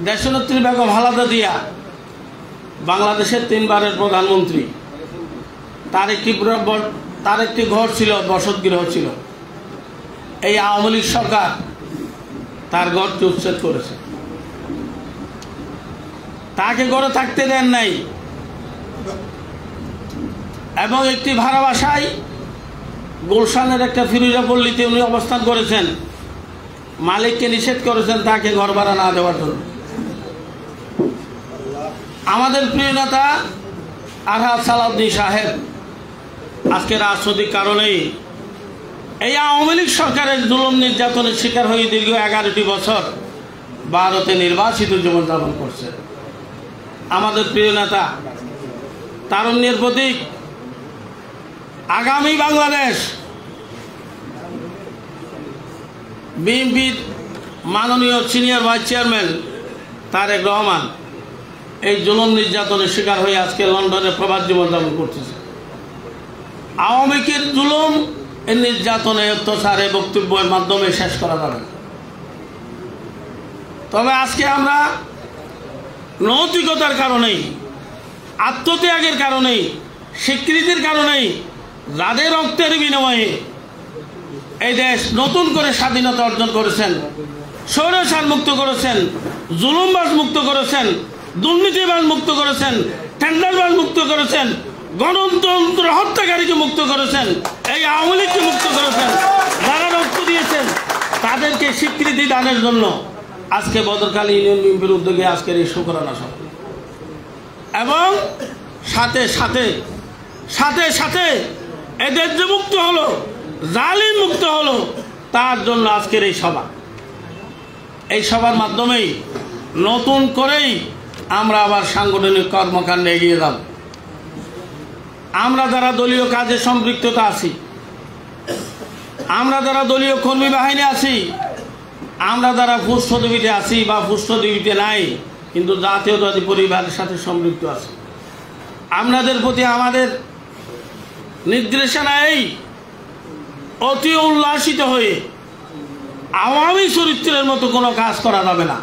দেশনেত্রী বেগম খালেদা জিয়া বাংলাদেশের 3 বারের প্রধানমন্ত্রী। তার একটি ঘর ছিল, বসতগৃহ ছিল। এই আওয়ামী লীগ সরকার তার ঘরটি উচ্ছেদ করেছে, তাকে ঘরে থাকতে দেন নাই এবং একটি ভাড়া বাসায় গুলশানের একটা ফিরোজা পল্লীতে উনি অবস্থান করেছেন। মালিককে নিষেধ করেছেন তাকে ঘর ভাড়া না দেওয়ার জন্য। আমাদের প্রিয় নেতা আরহাদ সালাউদ্দিন সাহেব আজকে রাজনৈতিক কারণেই এই আওয়ামী লীগ সরকারের জুলুম নির্যাতনের শিকার হয়ে দীর্ঘ 11টি বছর ভারতে নির্বাসিত জীবনযাপন করছে। আমাদের প্রিয় নেতা তারুণ্যের প্রতীক, আগামী বাংলাদেশ বিএনপির মাননীয় senior vice chairman Tarique Rahman এই জুলুম নির্যাতনের শিকার হয়ে আজকে লন্ডনে প্রবাস জীবনযাপন করতেছে। আওয়ামী লীগের জুলুম, এই নির্যাতনে অত্যাচারে বক্তব্যের মাধ্যমে শেষ করা যাবে না। তবে আজকে আমরা নৈতিকতার কারণেই, আত্মত্যাগের কারণেই, স্বীকৃতির কারণেই, যাদের রক্তের বিনিময়ে এই দেশ নতুন করে স্বাধীনতা অর্জন করেছেন, স্বৈরাচার মুক্ত করেছেন, জুলুমবাজ মুক্ত করেছেন, দুর্নীতিবাজ মুক্ত করেছেন, টেন্ডারবাজ মুক্ত করেছেন, গণতন্ত্র হত্যাকারীকে মুক্ত করেছেন, এই আওয়ামী লীগকে মুক্ত করেছেন, যারা রক্ত দিয়েছেন তাদেরকে স্বীকৃতি দানের জন্য আজকে বদরকালী ইউনিয়ন বিএনপির উদ্যোগে আজকের এই শুকরানা সভা এবং সাথে সাথে সাথে সাথে এদের যে মুক্ত হলো, জালিম মুক্ত হলো, তার জন্য আজকের এই সভা। এই সভার মাধ্যমেই নতুন করেই আমরা আবার সাংগঠনিক কর্মকাণ্ডে এগিয়ে যাব। আমরা যারা দলীয় কাজে সম্পৃক্ততা আছি, আমরা যারা দলীয় কর্মী বাহিনী আছি, আমরা যারা ফুসফদিবিতে আছি বা ফুসফদিবিতে নাই কিন্তু জাতীয়তাবাদী পরিবারের সাথে সম্পৃক্ত আছি, আপনাদের প্রতি আমাদের নির্দেশনা এই, অতি উল্লাসিত হয়ে আওয়ামী চরিত্রের মতো কোনো কাজ করা যাবে না।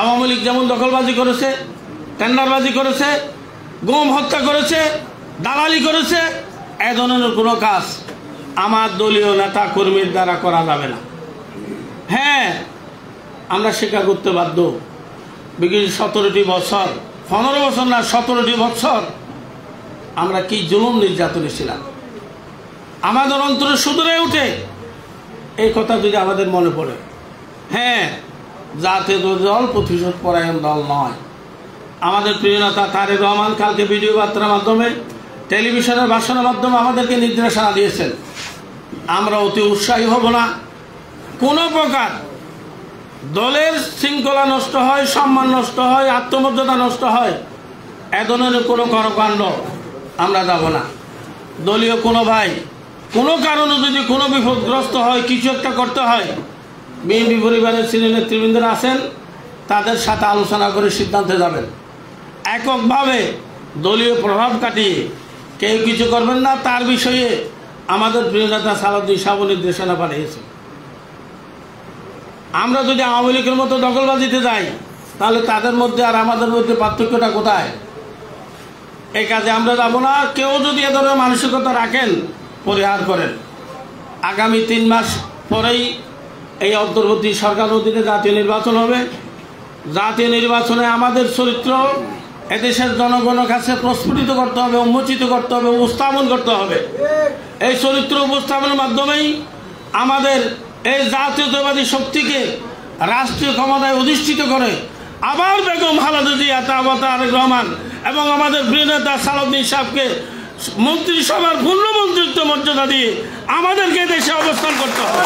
আওয়ামী লীগ যেমন দখলবাজি করেছে, টেন্ডারবাজি করেছে, গম হত্যা করেছে, দালালি করেছে, এ ধরনের কোনো কাজ আমার দলীয় নেতা কর্মীর দ্বারা করা যাবে না। হ্যাঁ, আমরা স্বীকার করতে বাধ্য, বিগত 17টি বছর, 15 বছর না 17টি বছর আমরা কি জুলুম নির্যাতনে ছিলাম। আমাদের অন্তরে সুদূরে উঠে এই কথা যদি আমাদের মনে পড়ে, হ্যাঁ, জাতীয় দল প্রতিশোধ পরায়ণ দল নয়। আমাদের প্রিয় নেতা তারেক রহমান কালকে ভিডিও বার্তার মাধ্যমে, টেলিভিশনের ভাষণের মাধ্যমে আমাদেরকে নির্দেশনা দিয়েছেন। আমরা অতি উৎসাহী হব না। কোনো প্রকার দলের শৃঙ্খলা নষ্ট হয়, সম্মান নষ্ট হয়, আত্মমর্যাদা নষ্ট হয়, এ ধরনের কোনো কর্মকাণ্ড আমরা যাব না। দলীয় কোনো ভাই কোনো কারণে যদি কোনো বিপদগ্রস্ত হয়, কিছু একটা করতে হয়, বিএনপি পরিবারের সিনিয়র নেতৃবৃন্দরা আছেন, তাদের সাথে আলোচনা করে সিদ্ধান্তে যাবেন। এককভাবে দলীয় প্রভাব কাটিয়ে কেউ কিছু করবেন না। তার বিষয়ে আমাদের প্রিয় নেতা সালাউদ্দিন সাহেব নির্দেশনা পাঠিয়েছে। আমরা যদি আওয়ামী লীগের মতো দখলবাজিতে যাই তাহলে তাদের মধ্যে আর আমাদের মধ্যে পার্থক্যটা কোথায়? এই কাজে আমরা যাব না। কেউ যদি এ ধরনের মানসিকতা রাখেন, পরিহার করেন। আগামী 3 মাস পরেই এই অন্তর্বর্তী সরকার অধীনে জাতীয় নির্বাচন হবে। জাতীয় নির্বাচনে আমাদের চরিত্র এদেশের জনগণের কাছে প্রস্ফুটিত করতে হবে, উন্মোচিত করতে হবে, উপস্থাপন করতে হবে। এই চরিত্র উপস্থাপনের মাধ্যমেই আমাদের এই জাতীয়তাবাদী শক্তিকে রাষ্ট্রীয় ক্ষমতায় অধিষ্ঠিত করে আবার বেগম খালেদা জিয়া, তারেক রহমান এবং আমাদের প্রিয় নেতা সালাউদ্দিন সাহেবকে মন্ত্রিসভার পূর্ণ মন্ত্রিত্ব মর্যাদা দিয়ে আমাদেরকে দেশে অবস্থান করতে হবে।